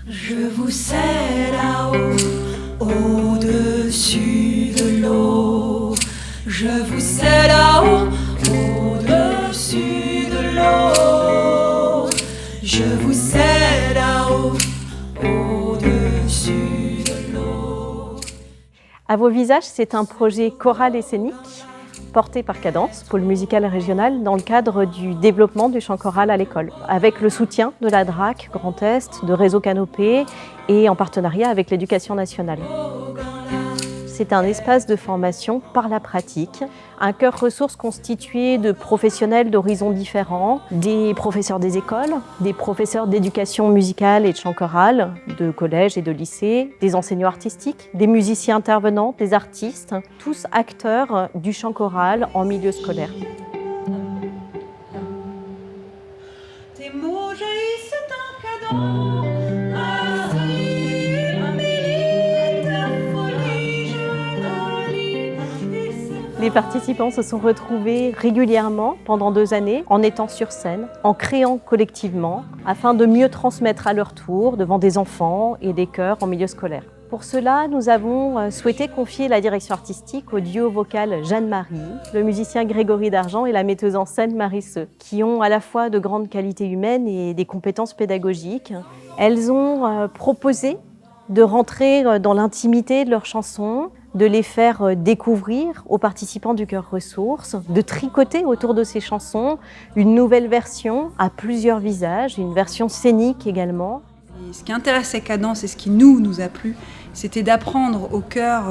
Je vous sais là-haut, au-dessus de l'eau. Je vous sais là-haut, au-dessus de l'eau. Je vous sais là-haut, au-dessus de l'eau. À vos visages, c'est un projet choral et scénique porté par Cadence, pôle musical régional, dans le cadre du développement du chant choral à l'école, avec le soutien de la DRAC Grand Est, de Réseau Canopé et en partenariat avec l'Éducation nationale. C'est un espace de formation par la pratique, un cœur ressource constitué de professionnels d'horizons différents, des professeurs des écoles, des professeurs d'éducation musicale et de chant choral, de collège et de lycée, des enseignants artistiques, des musiciens intervenants, des artistes, tous acteurs du chant choral en milieu scolaire. Tes mots jaillissent en cadence. Les participants se sont retrouvés régulièrement pendant 2 années en étant sur scène, en créant collectivement, afin de mieux transmettre à leur tour devant des enfants et des chœurs en milieu scolaire. Pour cela, nous avons souhaité confier la direction artistique au duo vocal Jeanne-Marie, le musicien Grégory Dargent et la metteuse en scène Marie Seux, qui ont à la fois de grandes qualités humaines et des compétences pédagogiques. Elles ont proposé de rentrer dans l'intimité de leurs chansons, de les faire découvrir aux participants du Chœur Ressources, de tricoter autour de ces chansons une nouvelle version à plusieurs visages, une version scénique également. Et ce qui intéressait Cadence et ce qui nous a plu, c'était d'apprendre au chœur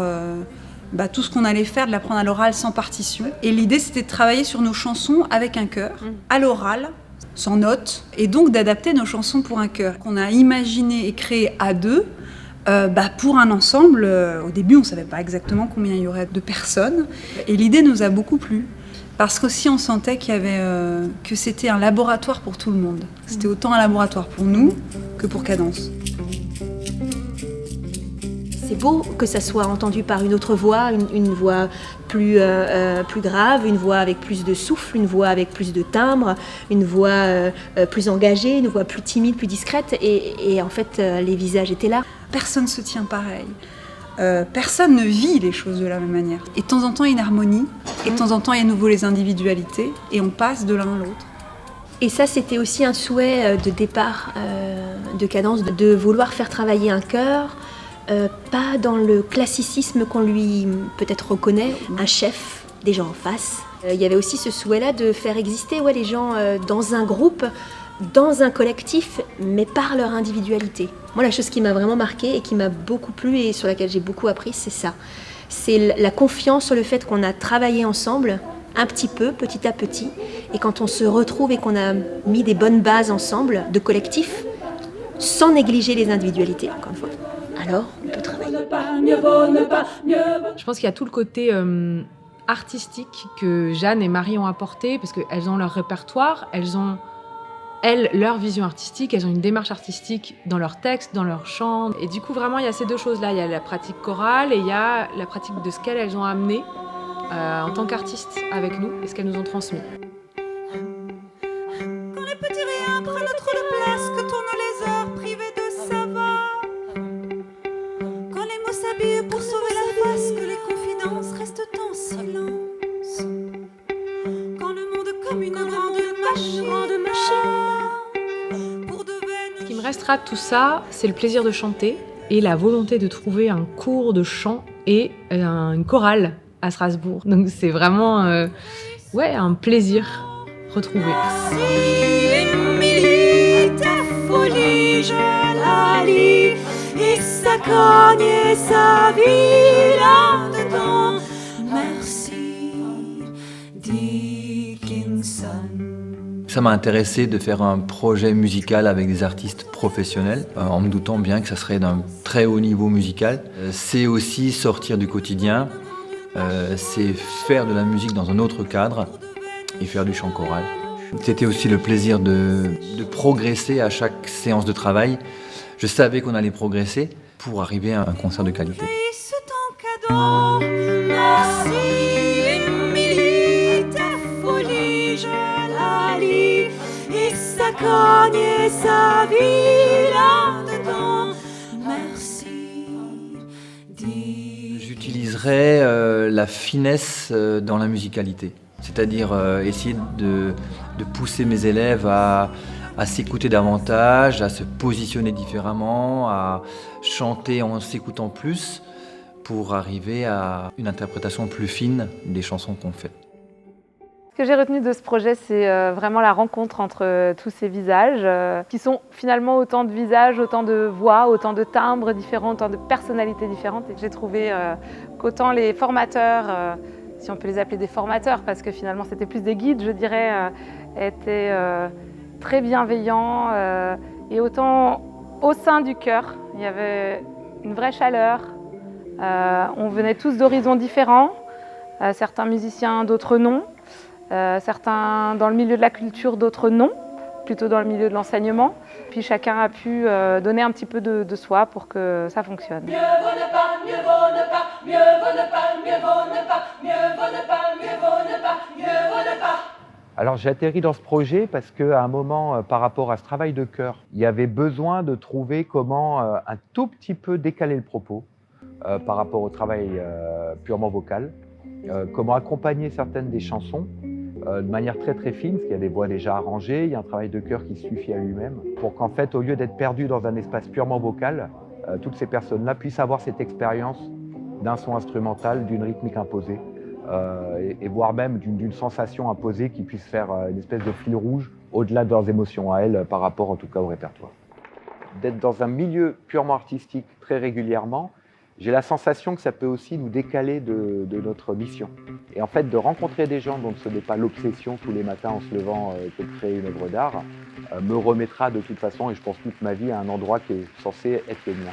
tout ce qu'on allait faire, de l'apprendre à l'oral sans partition. Et l'idée, c'était de travailler sur nos chansons avec un chœur, à l'oral, sans notes, et donc d'adapter nos chansons pour un chœur qu'on a imaginé et créé à deux. Pour un ensemble, au début on ne savait pas exactement combien il y aurait de personnes et l'idée nous a beaucoup plu parce qu'aussi on sentait qu'il y avait, que c'était un laboratoire pour tout le monde. C'était autant un laboratoire pour nous que pour Cadence. C'est beau que ça soit entendu par une autre voix, une voix plus grave, une voix avec plus de souffle, une voix avec plus de timbre, une voix plus engagée, une voix plus timide, plus discrète. Et en fait, les visages étaient là. Personne ne se tient pareil. Personne ne vit les choses de la même manière. Et de temps en temps, il y a une harmonie. Et de temps en temps, il y a à nouveau les individualités. Et on passe de l'un à l'autre. Et ça, c'était aussi un souhait de départ de Cadence, de vouloir faire travailler un chœur, pas dans le classicisme qu'on lui peut-être reconnaît, un chef, des gens en face. Il y avait aussi ce souhait-là de faire exister les gens dans un groupe, dans un collectif, mais par leur individualité. Moi, la chose qui m'a vraiment marquée et qui m'a beaucoup plu et sur laquelle j'ai beaucoup appris, c'est ça. C'est la confiance sur le fait qu'on a travaillé ensemble, un petit peu, petit à petit, et quand on se retrouve et qu'on a mis des bonnes bases ensemble, de collectif, sans négliger les individualités, encore une fois, alors on peut travailler. Je pense qu'il y a tout le côté artistique que Jeanne et Marie ont apporté, parce qu'elles ont leur répertoire, elles ont leur vision artistique, elles ont une démarche artistique dans leurs textes, dans leurs chants. Et du coup, vraiment, il y a ces deux choses-là. Il y a la pratique chorale et il y a la pratique de ce qu'elles ont amené en tant qu'artistes avec nous et ce qu'elles nous ont transmis. Quand les petits riens prennent trop de place, que tournent les heures privées de savoir. Quand les mots s'habillent pour sauver la face, que les confidences restent en silence. Quand le monde comme une grande machine. Ce qui me restera de tout ça, c'est le plaisir de chanter et la volonté de trouver un cours de chant et une chorale à Strasbourg. Donc c'est vraiment un plaisir retrouvé. Émilie, ta folie, je la lis, et ça cogne et ça vit là-dedans. Merci, Dickinson. Ça m'a intéressé de faire un projet musical avec des artistes professionnels, en me doutant bien que ça serait d'un très haut niveau musical. C'est aussi sortir du quotidien, c'est faire de la musique dans un autre cadre et faire du chant choral. C'était aussi le plaisir de progresser à chaque séance de travail. Je savais qu'on allait progresser pour arriver à un concert de qualité. C'est ton cadeau, merci Émilie, ta folie, je la lis, et ça cogne et ça vit là-dedans. serait la finesse dans la musicalité. C'est-à-dire essayer de pousser mes élèves à s'écouter davantage, à se positionner différemment, à chanter en s'écoutant plus pour arriver à une interprétation plus fine des chansons qu'on fait. Ce que j'ai retenu de ce projet, c'est vraiment la rencontre entre tous ces visages, qui sont finalement autant de visages, autant de voix, autant de timbres différents, autant de personnalités différentes. Et j'ai trouvé qu'autant les formateurs, si on peut les appeler des formateurs, parce que finalement c'était plus des guides, je dirais, étaient très bienveillants. Et autant au sein du chœur, il y avait une vraie chaleur. On venait tous d'horizons différents, certains musiciens, d'autres non. Certains dans le milieu de la culture, d'autres non, plutôt dans le milieu de l'enseignement. Puis chacun a pu donner un petit peu de soi pour que ça fonctionne. Mieux vaut ne pas, mieux vaut ne pas, mieux vaut ne pas, mieux vaut ne pas, mieux vaut ne pas, mieux vaut ne pas, mieux vaut ne pas. Alors j'ai atterri dans ce projet parce qu'à un moment, par rapport à ce travail de chœur, il y avait besoin de trouver comment un tout petit peu décaler le propos par rapport au travail purement vocal, comment accompagner certaines des chansons de manière très très fine, parce qu'il y a des voix déjà arrangées, il y a un travail de chœur qui suffit à lui-même, pour qu'en fait, au lieu d'être perdu dans un espace purement vocal, toutes ces personnes-là puissent avoir cette expérience d'un son instrumental, d'une rythmique imposée, et voire même d'une sensation imposée qui puisse faire une espèce de fil rouge au-delà de leurs émotions à elles, par rapport en tout cas au répertoire. D'être dans un milieu purement artistique très régulièrement, j'ai la sensation que ça peut aussi nous décaler de notre mission. Et en fait, de rencontrer des gens dont ce n'est pas l'obsession tous les matins en se levant que de créer une œuvre d'art, me remettra de toute façon, et je pense toute ma vie, à un endroit qui est censé être le mien.